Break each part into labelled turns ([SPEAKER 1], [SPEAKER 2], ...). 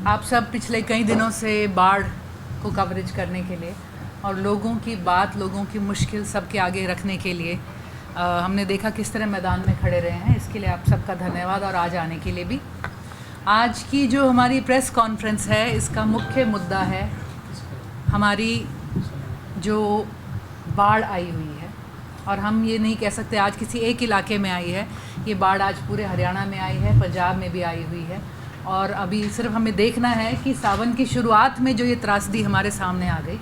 [SPEAKER 1] आप सब पिछले कई दिनों से बाढ़ को कवरेज करने के लिए और लोगों की बात, लोगों की मुश्किल सबके आगे रखने के लिए हमने देखा किस तरह मैदान में खड़े रहे हैं। इसके लिए आप सबका धन्यवाद और आज आने के लिए भी। आज की जो हमारी प्रेस कॉन्फ्रेंस है, इसका मुख्य मुद्दा है हमारी जो बाढ़ आई हुई है। और हम ये नहीं कह सकते आज किसी एक इलाके में आई है, ये बाढ़ आज पूरे हरियाणा में आई है, पंजाब में भी आई हुई है। और अभी सिर्फ हमें देखना है कि सावन की शुरुआत में जो ये त्रासदी हमारे सामने आ गई,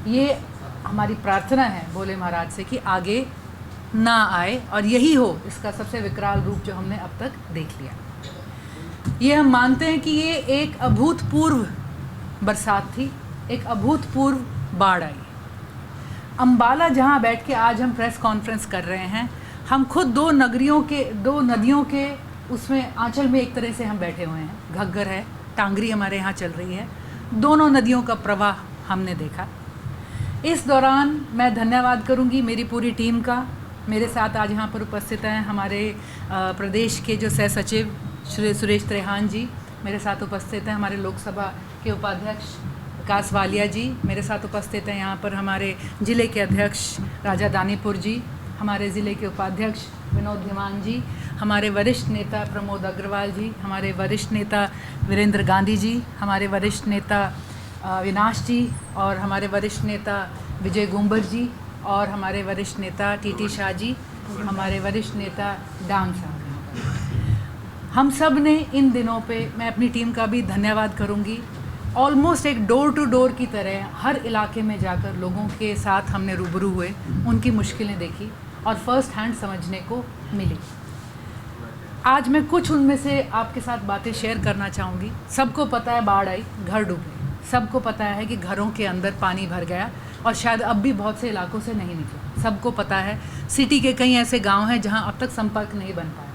[SPEAKER 1] ये हमारी प्रार्थना है भोले महाराज से कि आगे ना आए और यही हो इसका सबसे विकराल रूप जो हमने अब तक देख लिया। ये हम मानते हैं कि ये एक अभूतपूर्व बरसात थी, एक अभूतपूर्व बाढ़ आई। अम्बाला जहाँ बैठ के आज हम प्रेस कॉन्फ्रेंस कर रहे हैं, हम खुद दो नदियों के उसमें आंचल में एक तरह से हम बैठे हुए हैं। घग्गर है, टांगरी हमारे यहाँ चल रही है, दोनों नदियों का प्रवाह हमने देखा। इस दौरान मैं धन्यवाद करूँगी मेरी पूरी टीम का। मेरे साथ आज यहाँ पर उपस्थित हैं हमारे प्रदेश के जो सह सचिव श्री सुरेश त्रेहान जी, मेरे साथ उपस्थित हैं हमारे लोकसभा के उपाध्यक्ष विकास वालिया जी, मेरे साथ उपस्थित हैं यहाँ पर हमारे ज़िले के अध्यक्ष राजा दानीपुर जी, हमारे ज़िले के उपाध्यक्ष विनोद धिमान जी, हमारे वरिष्ठ नेता प्रमोद अग्रवाल जी, हमारे वरिष्ठ नेता वीरेंद्र गांधी जी, हमारे वरिष्ठ नेता विनाश जी, और हमारे वरिष्ठ नेता विजय गुंबर जी, और हमारे वरिष्ठ नेता टीटी शाह जी, हमारे वरिष्ठ नेता डांग साहब। हम सब ने इन दिनों पे, मैं अपनी टीम का भी धन्यवाद करूँगी, ऑलमोस्ट एक डोर टू डोर की तरह हर इलाके में जाकर लोगों के साथ हमने रूबरू हुए, उनकी मुश्किलें देखी और फर्स्ट हैंड समझने को मिली। आज मैं कुछ उनमें से आपके साथ बातें शेयर करना चाहूँगी। सबको पता है बाढ़ आई, घर डूबे, सबको पता है कि घरों के अंदर पानी भर गया और शायद अब भी बहुत से इलाकों से नहीं निकला। सबको पता है सिटी के कई ऐसे गांव हैं जहां अब तक संपर्क नहीं बन पाया।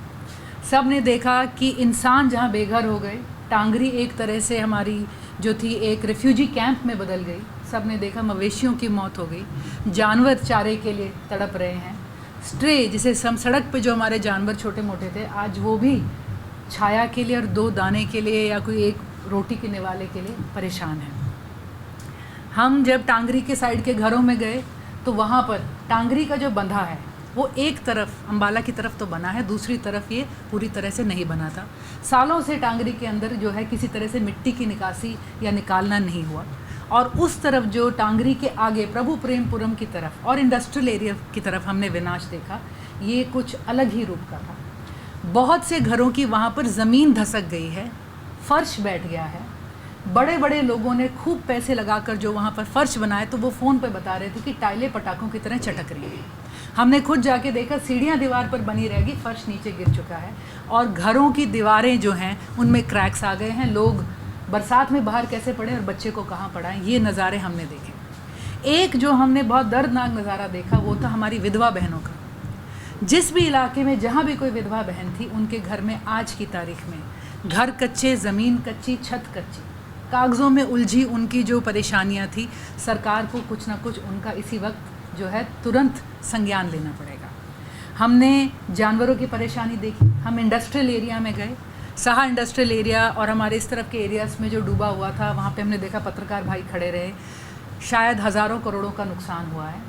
[SPEAKER 1] सब ने देखा कि इंसान जहां बेघर हो गए, टांगरी एक तरह से हमारी जो थी एक रिफ्यूजी कैंप में बदल गई। सब ने देखा मवेशियों की मौत हो गई, जानवर चारे के लिए तड़प रहे हैं, स्ट्रे जिसे सड़क पे जो हमारे जानवर छोटे मोटे थे, आज वो भी छाया के लिए और दो दाने के लिए या कोई एक रोटी के निवाले के लिए परेशान हैं। हम जब टांगरी के साइड के घरों में गए तो वहाँ पर टांगरी का जो बंधा है वो एक तरफ अम्बाला की तरफ तो बना है, दूसरी तरफ ये पूरी तरह से नहीं बना था। सालों से टांगरी के अंदर जो है किसी तरह से मिट्टी की निकासी या निकालना नहीं हुआ, और उस तरफ जो टांगरी के आगे प्रभु प्रेमपुरम की तरफ और इंडस्ट्रियल एरिया की तरफ हमने विनाश देखा, ये कुछ अलग ही रूप का था। बहुत से घरों की वहाँ पर ज़मीन धसक गई है, फर्श बैठ गया है। बड़े बड़े लोगों ने खूब पैसे लगाकर जो वहाँ पर फर्श बनाए, तो वो फ़ोन पे बता रहे थे कि टाइलें पटाखों की तरह चटक रही है। हमने खुद जाके देखा, सीढ़ियाँ दीवार पर बनी रहेगी, फर्श नीचे गिर चुका है और घरों की दीवारें जो हैं उनमें क्रैक्स आ गए हैं। लोग बरसात में बाहर कैसे पड़े और बच्चे को कहाँ पढ़ाएं, ये नज़ारे हमने देखे। एक जो हमने बहुत दर्दनाक नज़ारा देखा वो था हमारी विधवा बहनों का। जिस भी इलाके में जहाँ भी कोई विधवा बहन थी, उनके घर में आज की तारीख में घर कच्चे, ज़मीन कच्ची, छत कच्ची, कागज़ों में उलझी उनकी जो परेशानियाँ थी, सरकार को कुछ ना कुछ उनका इसी वक्त जो है तुरंत संज्ञान लेना पड़ेगा। हमने जानवरों की परेशानी देखी। हम इंडस्ट्रियल एरिया में गए, साहा इंडस्ट्रियल एरिया और हमारे इस तरफ के एरियाज़ में जो डूबा हुआ था, वहाँ पे हमने देखा पत्रकार भाई खड़े रहे। शायद हज़ारों करोड़ों का नुकसान हुआ है।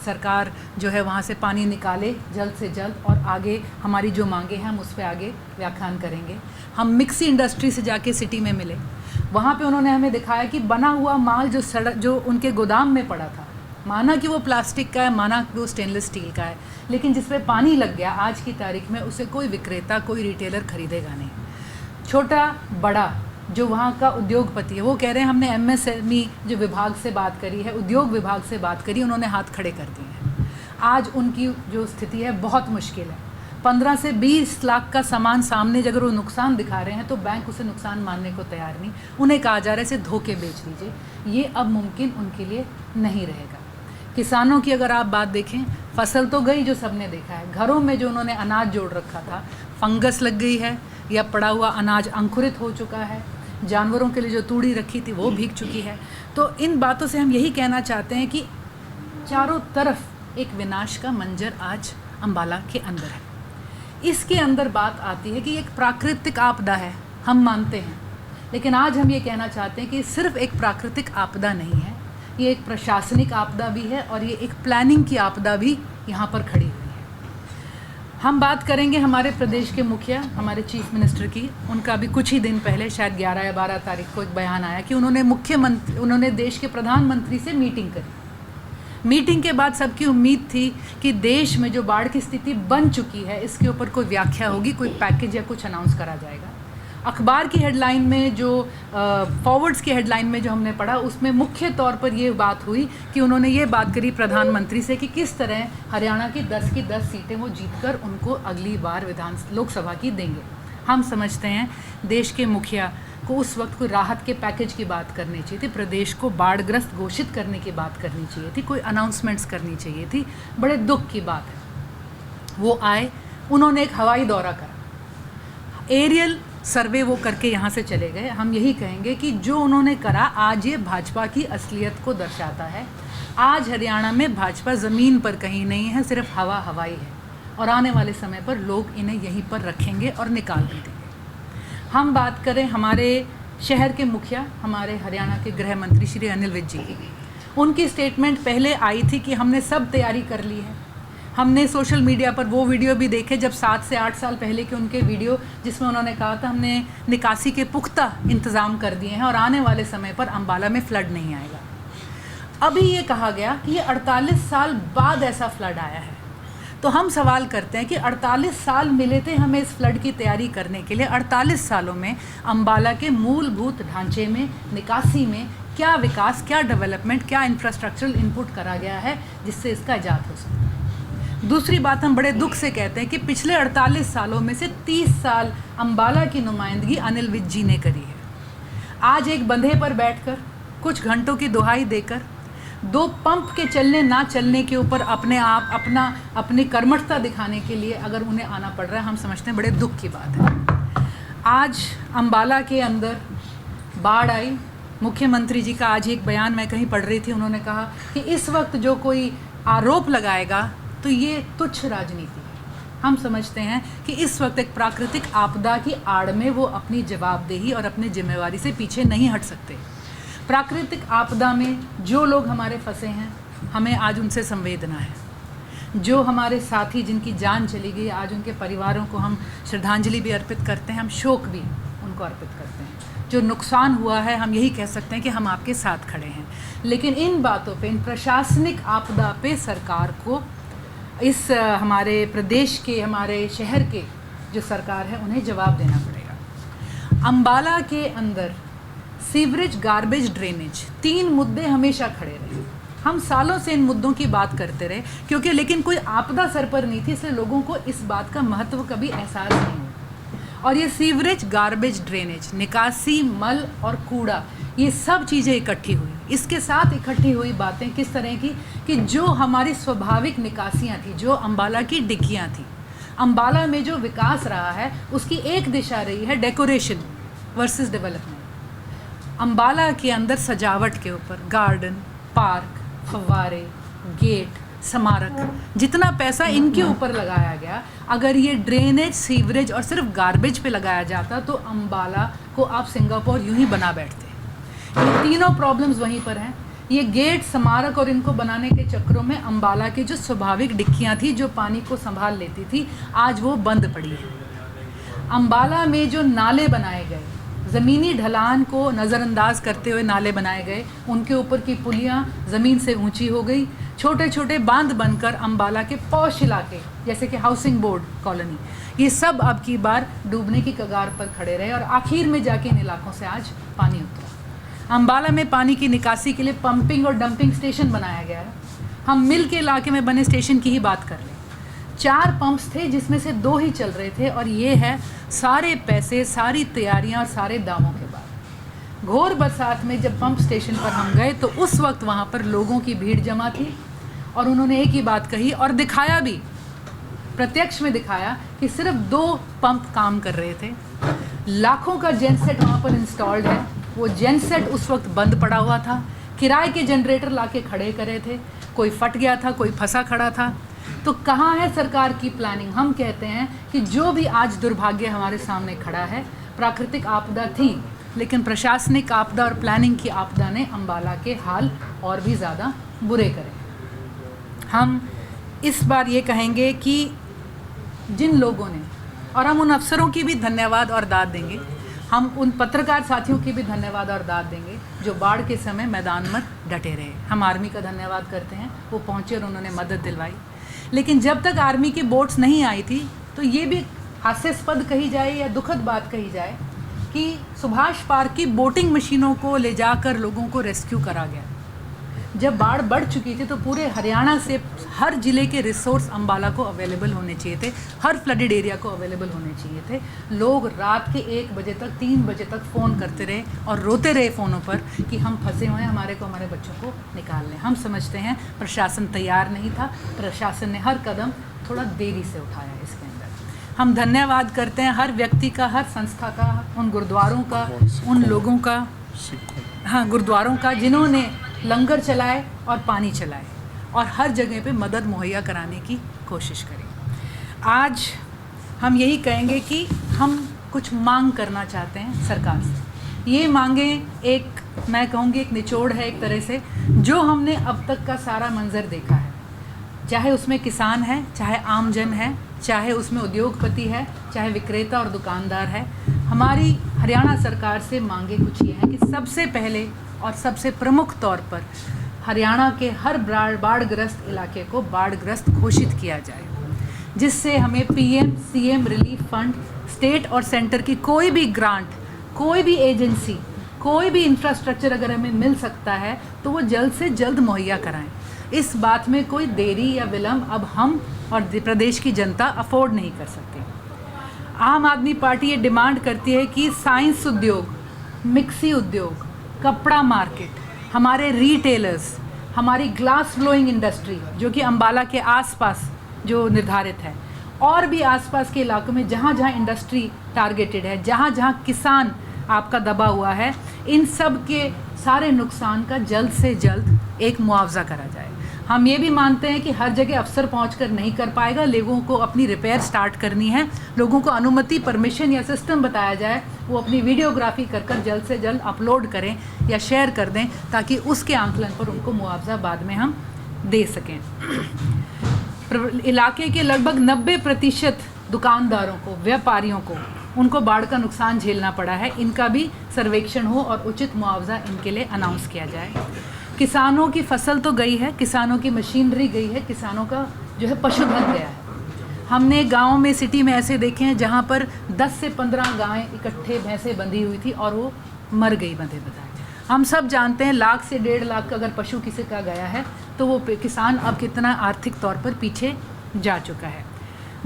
[SPEAKER 1] सरकार जो है वहाँ से पानी निकाले जल्द से जल्द, और आगे हमारी जो मांगे हैं हम उस पर आगे व्याख्यान करेंगे। हम मिक्सी इंडस्ट्री से जाके सिटी में मिले, वहाँ पे उन्होंने हमें दिखाया कि बना हुआ माल जो उनके गोदाम में पड़ा था, माना कि वो प्लास्टिक का है, माना कि वो स्टेनलेस स्टील का है, लेकिन जिस पे पानी लग गया आज की तारीख में उसे कोई विक्रेता, कोई रिटेलर खरीदेगा नहीं। छोटा बड़ा जो वहाँ का उद्योगपति है, वो कह रहे हैं हमने MSME जो विभाग से बात करी है, उद्योग विभाग से बात करी, उन्होंने हाथ खड़े कर दिए हैं। आज उनकी जो स्थिति है बहुत मुश्किल है। 15 से 20 लाख का सामान सामने अगर वो नुकसान दिखा रहे हैं तो बैंक उसे नुकसान मानने को तैयार नहीं। उन्हें कहा जा रहा है इसे धोखे बेच लीजिए। ये अब मुमकिन उनके लिए नहीं रहेगा। किसानों की अगर आप बात देखें, फसल तो गई जो सबने देखा है, घरों में जो उन्होंने अनाज जोड़ रखा था, फंगस लग गई है या पड़ा हुआ अनाज अंकुरित हो चुका है, जानवरों के लिए जो तूड़ी रखी थी वो भीग चुकी है। तो इन बातों से हम यही कहना चाहते हैं कि चारों तरफ एक विनाश का मंजर आज अम्बाला के अंदर है। इसके अंदर बात आती है कि एक प्राकृतिक आपदा है, हम मानते हैं, लेकिन आज हम ये कहना चाहते हैं कि सिर्फ एक प्राकृतिक आपदा नहीं है, ये एक प्रशासनिक आपदा भी है और ये एक प्लानिंग की आपदा भी यहाँ पर खड़ी हुई है। हम बात करेंगे हमारे प्रदेश के मुखिया, हमारे चीफ मिनिस्टर की। उनका भी कुछ ही दिन पहले, शायद 11 या 12 तारीख को एक बयान आया कि उन्होंने देश के प्रधानमंत्री से मीटिंग करी। मीटिंग के बाद सबकी उम्मीद थी कि देश में जो बाढ़ की स्थिति बन चुकी है इसके ऊपर कोई व्याख्या होगी, कोई पैकेज या कुछ अनाउंस करा जाएगा। अखबार की हेडलाइन में जो फॉरवर्ड्स की हेडलाइन में जो हमने पढ़ा उसमें मुख्य तौर पर ये बात हुई कि उन्होंने ये बात करी प्रधानमंत्री से कि किस तरह हरियाणा की 10 सीटें वो जीतकर उनको अगली बार लोकसभा की देंगे। हम समझते हैं देश के मुखिया को उस वक्त कोई राहत के पैकेज की बात करनी चाहिए थी, प्रदेश को बाढ़ग्रस्त घोषित करने की बात करनी चाहिए थी, कोई अनाउंसमेंट्स करनी चाहिए थी। बड़े दुख की बात है, वो आए, उन्होंने एक हवाई दौरा करा, एरियल सर्वे वो करके यहाँ से चले गए। हम यही कहेंगे कि जो उन्होंने करा आज ये भाजपा की असलियत को दर्शाता है। आज हरियाणा में भाजपा ज़मीन पर कहीं नहीं है, सिर्फ हवाई है और आने वाले समय पर लोग इन्हें यहीं पर रखेंगे और निकाल भी देंगे। हम बात करें हमारे शहर के मुखिया, हमारे हरियाणा के गृह मंत्री श्री अनिल विज जी की। उनकी स्टेटमेंट पहले आई थी कि हमने सब तैयारी कर ली है। हमने सोशल मीडिया पर वो वीडियो भी देखे जब 7 से 8 साल पहले के उनके वीडियो, जिसमें उन्होंने कहा था हमने निकासी के पुख्ता इंतज़ाम कर दिए हैं और आने वाले समय पर अम्बाला में फ्लड नहीं आएगा। अभी ये कहा गया कि ये 48 साल बाद ऐसा फ्लड आया है। तो हम सवाल करते हैं कि 48 साल मिले थे हमें इस फ्लड की तैयारी करने के लिए। 48 सालों में अम्बाला के मूलभूत ढांचे में, निकासी में क्या विकास, क्या डेवलपमेंट, क्या इंफ्रास्ट्रक्चरल इनपुट करा गया है जिससे इसका इजाद हो सके। दूसरी बात, हम बड़े दुख से कहते हैं कि पिछले 48 सालों में से 30 साल अम्बाला की नुमाइंदगी अनिल विज जी ने करी है। आज एक बंधे पर बैठकर कुछ घंटों की दुहाई देकर 2 पंप के चलने ना चलने के ऊपर अपनी कर्मठता दिखाने के लिए अगर उन्हें आना पड़ रहा है, हम समझते हैं बड़े दुख की बात है। आज अम्बाला के अंदर बाढ़ आई। मुख्यमंत्री जी का आज एक बयान मैं कहीं पढ़ रही थी, उन्होंने कहा कि इस वक्त जो कोई आरोप लगाएगा तो ये तुच्छ राजनीति है। हम समझते हैं कि इस वक्त एक प्राकृतिक आपदा की आड़ में वो अपनी जवाबदेही और अपनी जिम्मेवारी से पीछे नहीं हट सकते। प्राकृतिक आपदा में जो लोग हमारे फंसे हैं, हमें आज उनसे संवेदना है। जो हमारे साथी जिनकी जान चली गई, आज उनके परिवारों को हम श्रद्धांजलि भी अर्पित करते हैं, हम शोक भी उनको अर्पित करते हैं। जो नुकसान हुआ है, हम यही कह सकते हैं कि हम आपके साथ खड़े हैं। लेकिन इन बातों पे, इन प्रशासनिक आपदा पे सरकार को, इस हमारे प्रदेश के, हमारे शहर के जो सरकार है, उन्हें जवाब देना पड़ेगा। अम्बाला के अंदर सीवरेज, गार्बेज, ड्रेनेज, 3 मुद्दे हमेशा खड़े रहे। हम सालों से इन मुद्दों की बात करते रहे क्योंकि लेकिन कोई आपदा सर पर नहीं थी, इसलिए लोगों को इस बात का महत्व कभी एहसास नहीं हुआ। और ये सीवरेज, गार्बेज, ड्रेनेज, निकासी, मल और कूड़ा, ये सब चीज़ें इकट्ठी हुई। इसके साथ इकट्ठी हुई बातें किस तरह की कि जो हमारी स्वाभाविक निकासियाँ थी, जो अम्बाला की डिक्कियाँ थी, अम्बाला में जो विकास रहा है उसकी एक दिशा रही है डेकोरेशन वर्सेस डेवलपमेंट। अम्बाला के अंदर सजावट के ऊपर गार्डन, पार्क, फव्वारे, गेट, स्मारक, जितना पैसा इनके ऊपर लगाया गया, अगर ये ड्रेनेज, सीवरेज और सिर्फ गार्बेज पे लगाया जाता तो अम्बाला को आप सिंगापुर यूं ही बना बैठते। ये तीनों प्रॉब्लम्स वहीं पर हैं। ये गेट, स्मारक और इनको बनाने के चक्रों में अम्बाला की जो स्वाभाविक डिक्कियाँ थी, जो पानी को संभाल लेती थी, आज वो बंद पड़ी है। अम्बाला में जो नाले बनाए गए, ज़मीनी ढलान को नज़रअंदाज करते हुए नाले बनाए गए, उनके ऊपर की पुलियाँ ज़मीन से ऊंची हो गई। छोटे छोटे बांध बनकर अम्बाला के पॉश इलाके जैसे कि हाउसिंग बोर्ड कॉलोनी, ये सब अब की बार डूबने की कगार पर खड़े रहे और आखिर में जाके इन इलाकों से आज पानी उतरा। अम्बाला में पानी की निकासी के लिए पंपिंग और डंपिंग स्टेशन बनाया गया है। हम मिल के इलाके में बने स्टेशन की ही बात कर लें, 4 पंप्स थे जिसमें से 2 ही चल रहे थे और ये है सारे पैसे, सारी तैयारियां और सारे दामों के बाद। घोर बरसात में जब पंप स्टेशन पर हम गए तो उस वक्त वहाँ पर लोगों की भीड़ जमा थी और उन्होंने एक ही बात कही और दिखाया भी, प्रत्यक्ष में दिखाया कि सिर्फ 2 पंप काम कर रहे थे। लाखों का जेनसेट वहाँ पर इंस्टॉल्ड है। वो जेनसेट उस वक्त बंद पड़ा हुआ था, किराए के जनरेटर लाके खड़े करे थे, कोई फट गया था, कोई फंसा खड़ा था। तो कहाँ है सरकार की प्लानिंग? हम कहते हैं कि जो भी आज दुर्भाग्य हमारे सामने खड़ा है, प्राकृतिक आपदा थी, लेकिन प्रशासनिक आपदा और प्लानिंग की आपदा ने अम्बाला के हाल और भी ज़्यादा बुरे करे। हम इस बार ये कहेंगे कि जिन लोगों ने, और हम उन अफसरों की भी धन्यवाद और दाद देंगे, हम उन पत्रकार साथियों की भी धन्यवाद और दाद देंगे जो बाढ़ के समय मैदान में डटे रहे। हम आर्मी का धन्यवाद करते हैं, वो पहुँचे और उन्होंने मदद दिलवाई। लेकिन जब तक आर्मी की बोट्स नहीं आई थी तो ये भी हास्यास्पद कही जाए या दुखद बात कही जाए कि सुभाष पार्क की बोटिंग मशीनों को ले जाकर लोगों को रेस्क्यू करा गया। जब बाढ़ बढ़ चुकी थी तो पूरे हरियाणा से हर ज़िले के रिसोर्स अम्बाला को अवेलेबल होने चाहिए थे, हर फ्लडेड एरिया को अवेलेबल होने चाहिए थे। लोग रात के 1 बजे तक 3 बजे तक फ़ोन करते रहे और रोते रहे फ़ोनों पर कि हम फंसे हुए हैं, हमारे बच्चों को निकाल लें। हम समझते हैं प्रशासन तैयार नहीं था, प्रशासन ने हर कदम थोड़ा देरी से उठाया। इसके अंदर हम धन्यवाद करते हैं हर व्यक्ति का, हर संस्था का, उन गुरुद्वारों का, उन लोगों का, हाँ गुरुद्वारों का जिन्होंने लंगर चलाए और पानी चलाए और हर जगह पे मदद मुहैया कराने की कोशिश करी। आज हम यही कहेंगे कि हम कुछ मांग करना चाहते हैं सरकार से। ये मांगें एक, मैं कहूँगी एक निचोड़ है एक तरह से, जो हमने अब तक का सारा मंजर देखा है, चाहे उसमें किसान है, चाहे आम जन है, चाहे उसमें उद्योगपति है, चाहे विक्रेता और दुकानदार है। हमारी हरियाणा सरकार से मांगे कुछ ये हैं कि सबसे पहले और सबसे प्रमुख तौर पर हरियाणा के हर बाढ़ग्रस्त इलाके को बाढ़ग्रस्त घोषित किया जाए, जिससे हमें PM CM relief fund, state और सेंटर की कोई भी ग्रांट, कोई भी एजेंसी, कोई भी इंफ्रास्ट्रक्चर अगर हमें मिल सकता है तो वो जल्द से जल्द मुहैया कराएं। इस बात में कोई देरी या विलम्ब अब हम और प्रदेश की जनता अफोर्ड नहीं कर सकते। आम आदमी पार्टी ये डिमांड करती है कि साइंस उद्योग, मिक्सी उद्योग, कपड़ा मार्केट, हमारे रिटेलर्स, हमारी ग्लास ब्लोइंग इंडस्ट्री जो कि अम्बाला के आसपास जो निर्धारित है, और भी आसपास के इलाकों में जहाँ जहाँ इंडस्ट्री टारगेटेड है, जहाँ जहाँ किसान आपका दबा हुआ है, इन सब के सारे नुकसान का जल्द से जल्द एक मुआवजा करा जाए। हम ये भी मानते हैं कि हर जगह अफसर पहुंचकर नहीं कर पाएगा, लोगों को अपनी रिपेयर स्टार्ट करनी है, लोगों को अनुमति, परमिशन या सिस्टम बताया जाए, वो अपनी वीडियोग्राफी कर जल्द से जल्द अपलोड करें या शेयर कर दें ताकि उसके आंकलन पर उनको मुआवजा बाद में हम दे सकें। इलाके के लगभग 90% दुकानदारों को, व्यापारियों को, उनको बाढ़ का नुकसान झेलना पड़ा है। इनका भी सर्वेक्षण हो और उचित मुआवजा इनके लिए अनाउंस किया जाए। किसानों की फसल तो गई है, किसानों की मशीनरी गई है, किसानों का जो है पशुधन गया है। हमने गांव में, सिटी में ऐसे देखे हैं जहां पर 10 से 15 गायें इकट्ठे भैंसें बंधी हुई थी और वो मर गई बंधे बताए। हम सब जानते हैं 1 से 1.5 लाख का अगर पशु किसी का गया है तो वो किसान अब कितना आर्थिक तौर पर पीछे जा चुका है।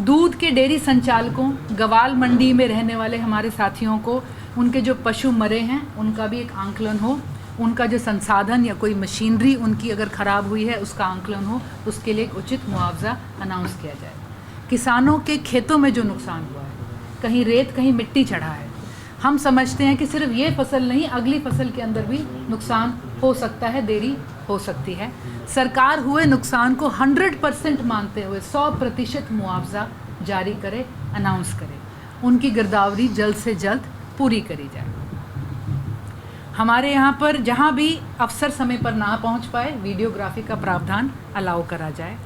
[SPEAKER 1] दूध के डेयरी संचालकों, गवाल मंडी में रहने वाले हमारे साथियों को, उनके जो पशु मरे हैं उनका भी एक आंकलन हो, उनका जो संसाधन या कोई मशीनरी उनकी अगर ख़राब हुई है उसका आंकलन हो, उसके लिए एक उचित मुआवजा अनाउंस किया जाए। किसानों के खेतों में जो नुकसान हुआ है, कहीं रेत कहीं मिट्टी चढ़ा है, हम समझते हैं कि सिर्फ ये फसल नहीं, अगली फसल के अंदर भी नुकसान हो सकता है, देरी हो सकती है। सरकार हुए नुकसान को 100% मानते हुए 100% मुआवजा जारी करे, अनाउंस करे, उनकी गिरदावरी जल्द से जल्द पूरी करी जाए। हमारे यहाँ पर जहाँ भी अफसर समय पर ना पहुँच पाए, वीडियोग्राफी का प्रावधान अलाउ करा जाए।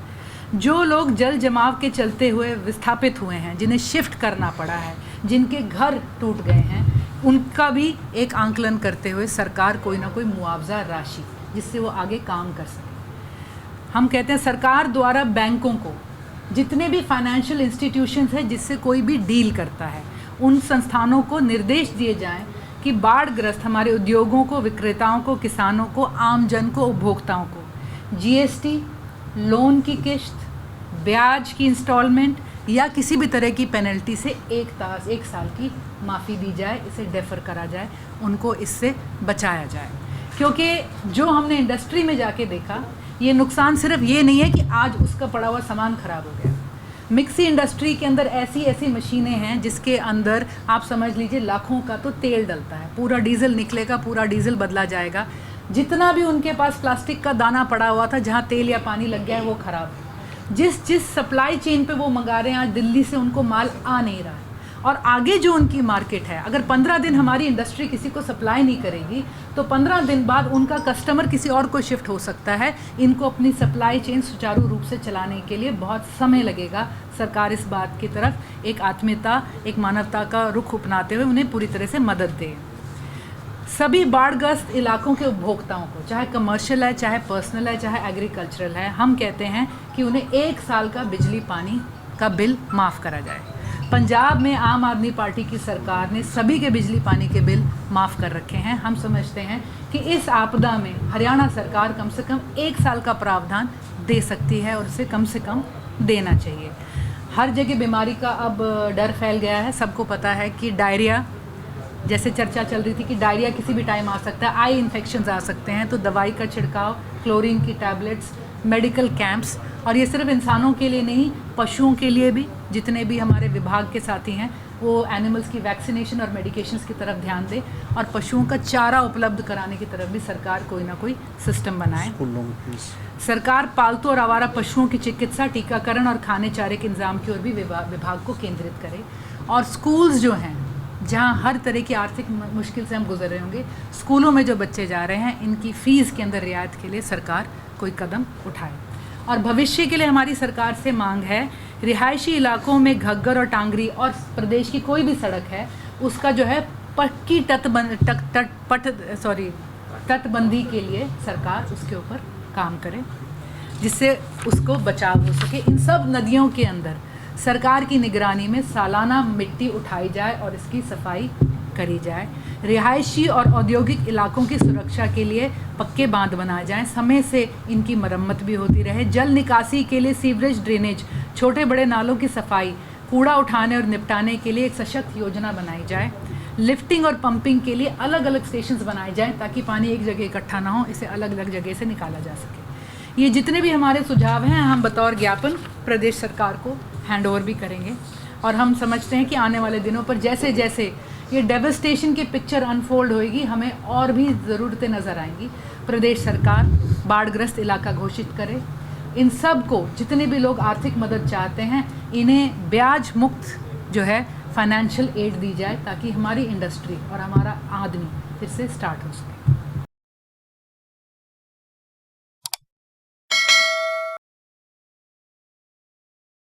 [SPEAKER 1] जो लोग जल जमाव के चलते हुए विस्थापित हुए हैं, जिन्हें शिफ्ट करना पड़ा है, जिनके घर टूट गए हैं, उनका भी एक आंकलन करते हुए सरकार कोई ना कोई मुआवजा राशि, जिससे वो आगे काम कर सके। हम कहते हैं सरकार द्वारा बैंकों को, जितने भी फाइनेंशियल इंस्टीट्यूशंस हैं जिससे कोई भी डील करता है, उन संस्थानों को निर्देश दिए जाएं कि बाढ़ग्रस्त हमारे उद्योगों को, विक्रेताओं को, किसानों को, आम जन को, उपभोक्ताओं को जीएसटी, लोन की किश्त, ब्याज की इंस्टॉलमेंट या किसी भी तरह की पेनल्टी से 1 साल की माफ़ी दी जाए, इसे डेफर करा जाए, उनको इससे बचाया जाए। क्योंकि जो हमने इंडस्ट्री में जाके देखा, ये नुकसान सिर्फ ये नहीं है कि आज उसका पड़ा हुआ सामान ख़राब हो गया। मिक्सी इंडस्ट्री के अंदर ऐसी मशीनें हैं जिसके अंदर आप समझ लीजिए लाखों का तो तेल डलता है, पूरा डीजल निकलेगा, पूरा डीजल बदला जाएगा। जितना भी उनके पास प्लास्टिक का दाना पड़ा हुआ था, जहाँ तेल या पानी लग गया है, वो ख़राब है। जिस सप्लाई चेन पे वो मंगा रहे हैं, आज दिल्ली से उनको माल आ नहीं रहा है और आगे जो उनकी मार्केट है, अगर 15 दिन हमारी इंडस्ट्री किसी को सप्लाई नहीं करेगी तो 15 दिन बाद उनका कस्टमर किसी और को शिफ्ट हो सकता है। इनको अपनी सप्लाई चेन सुचारू रूप से चलाने के लिए बहुत समय लगेगा। सरकार इस बात की तरफ एक आत्मीयता, एक मानवता का रुख अपनाते हुए उन्हें पूरी तरह से मदद दे। सभी बाढ़ग्रस्त इलाकों के उपभोक्ताओं को, चाहे कमर्शियल है, चाहे पर्सनल है, चाहे एग्रीकल्चरल है, हम कहते हैं कि उन्हें 1 साल का बिजली पानी का बिल माफ़ करा जाए। पंजाब में आम आदमी पार्टी की सरकार ने सभी के बिजली पानी के बिल माफ़ कर रखे हैं। हम समझते हैं कि इस आपदा में हरियाणा सरकार कम से कम 1 साल का प्रावधान दे सकती है और उसे कम से कम देना चाहिए। हर जगह बीमारी का अब डर फैल गया है। सबको पता है कि डायरिया, जैसे चर्चा चल रही थी कि डायरिया किसी भी टाइम आ सकता है, आई इन्फेक्शंस आ सकते हैं, तो दवाई का छिड़काव, क्लोरीन की टैबलेट्स, मेडिकल कैंप्स, और ये सिर्फ इंसानों के लिए नहीं, पशुओं के लिए भी, जितने भी हमारे विभाग के साथी हैं वो एनिमल्स की वैक्सीनेशन और मेडिकेशंस की तरफ ध्यान दें और पशुओं का चारा उपलब्ध कराने की तरफ भी सरकार कोई ना कोई सिस्टम बनाए। सरकार पालतू और आवारा पशुओं की चिकित्सा, टीकाकरण और खाने चारे के इंतजाम की ओर भी विभाग को केंद्रित करे। और स्कूल्स जो हैं, जहाँ हर तरह की आर्थिक मुश्किल से हम गुजर रहे होंगे, स्कूलों में जो बच्चे जा रहे हैं, इनकी फ़ीस के अंदर रियायत के लिए सरकार कोई कदम उठाए। और भविष्य के लिए हमारी सरकार से मांग है, रिहायशी इलाकों में घग्गर और टांगरी और प्रदेश की कोई भी सड़क है उसका जो है पक्की तटबंदी के लिए सरकार उसके ऊपर काम करे, जिससे उसको बचाव हो सके। इन सब नदियों के अंदर सरकार की निगरानी में सालाना मिट्टी उठाई जाए और इसकी सफाई करी जाए। रिहायशी और औद्योगिक इलाकों की सुरक्षा के लिए पक्के बांध बनाए जाएं, समय से इनकी मरम्मत भी होती रहे। जल निकासी के लिए सीवरेज, ड्रेनेज, छोटे बड़े नालों की सफाई, कूड़ा उठाने और निपटाने के लिए एक सशक्त योजना बनाई जाए। लिफ्टिंग और पंपिंग के लिए अलग अलग स्टेशंस बनाए जाएं ताकि पानी एक जगह इकट्ठा ना हो, इसे अलग अलग जगह से निकाला जा सके। ये जितने भी हमारे सुझाव हैं हम बतौर ज्ञापन प्रदेश सरकार को हैंड ओवर भी करेंगे और हम समझते हैं कि आने वाले दिनों पर जैसे जैसे ये डेवस्टेशन की पिक्चर अनफोल्ड होएगी, हमें और भी ज़रूरतें नज़र आएंगी। प्रदेश सरकार बाढ़ग्रस्त इलाका घोषित करे। इन सब को, जितने भी लोग आर्थिक मदद चाहते हैं, इन्हें ब्याज मुक्त जो है फाइनेंशियल एड दी जाए ताकि हमारी इंडस्ट्री और हमारा आदमी फिर से स्टार्ट हो सके।